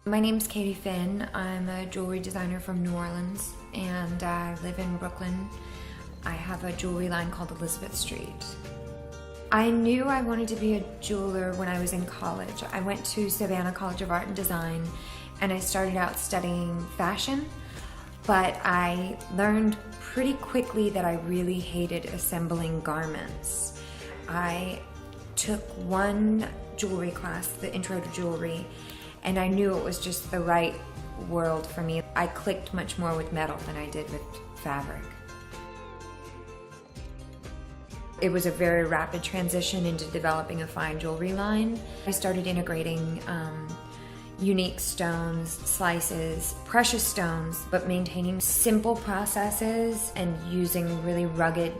My name's Katie Finn. I'm a jewelry designer from New Orleans and I live in Brooklyn. I have a jewelry line called Elizabeth Street. I knew I wanted to be a jeweler when I was in college. I went to Savannah College of Art and Design and I started out studying fashion, but I learned pretty quickly that I really hated assembling garments. I took one jewelry class, the Intro to Jewelry, and I knew it was just the right world for me. I clicked much more with metal than I did with fabric. It was a very rapid transition into developing a fine jewelry line. I started integrating unique stones, slices, precious stones, but maintaining simple processes and using really rugged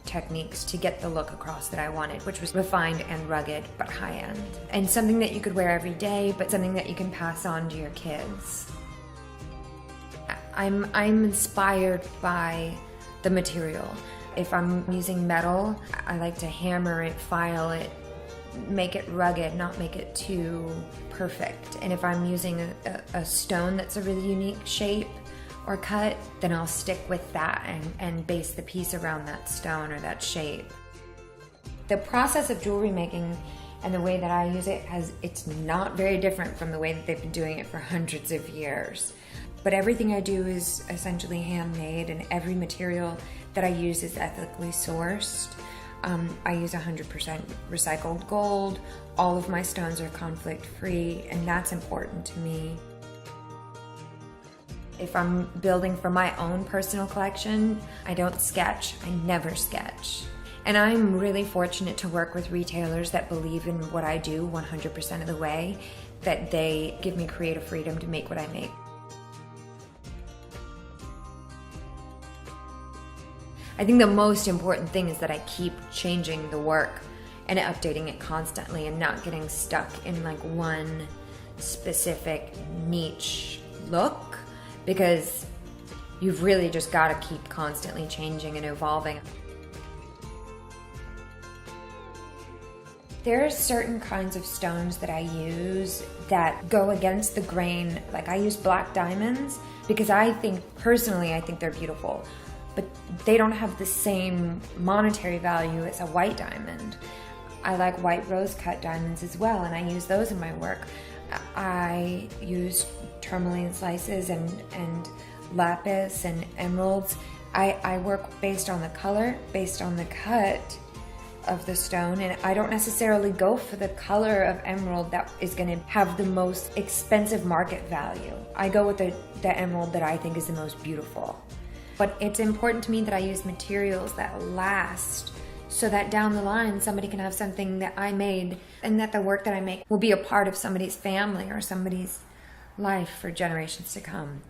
techniques to get the look across that I wanted, which was refined and rugged, but high-end. And something that you could wear every day, but something that you can pass on to your kids. I'm inspired by the material. If I'm using metal, I like to hammer it, file it, make it rugged, not make it too perfect. And if I'm using a stone that's a really unique shape or cut, then I'll stick with that and base the piece around that stone or that shape. The process of jewelry making and the way that I use it, it's not very different from the way that they've been doing it for hundreds of years. But everything I do is essentially handmade, and every material that I use is ethically sourced. I use 100% recycled gold. All of my stones are conflict-free, and that's important to me. If I'm building for my own personal collection, I don't sketch. I never sketch. And I'm really fortunate to work with retailers that believe in what I do 100% of the way, that they give me creative freedom to make what I make. I think the most important thing is that I keep changing the work and updating it constantly and not getting stuck in like one specific niche look, because you've really just got to keep constantly changing and evolving. There are certain kinds of stones that I use that go against the grain. Like I use black diamonds because personally I think they're beautiful, but they don't have the same monetary value as a white diamond. I like white rose cut diamonds as well, and I use those in my work. I use tourmaline slices and lapis and emeralds. I work based on the color, based on the cut of the stone, and I don't necessarily go for the color of emerald that is going to have the most expensive market value. I go with the emerald that I think is the most beautiful. But it's important to me that I use materials that last, so that down the line somebody can have something that I made, and that the work that I make will be a part of somebody's family or somebody's life for generations to come.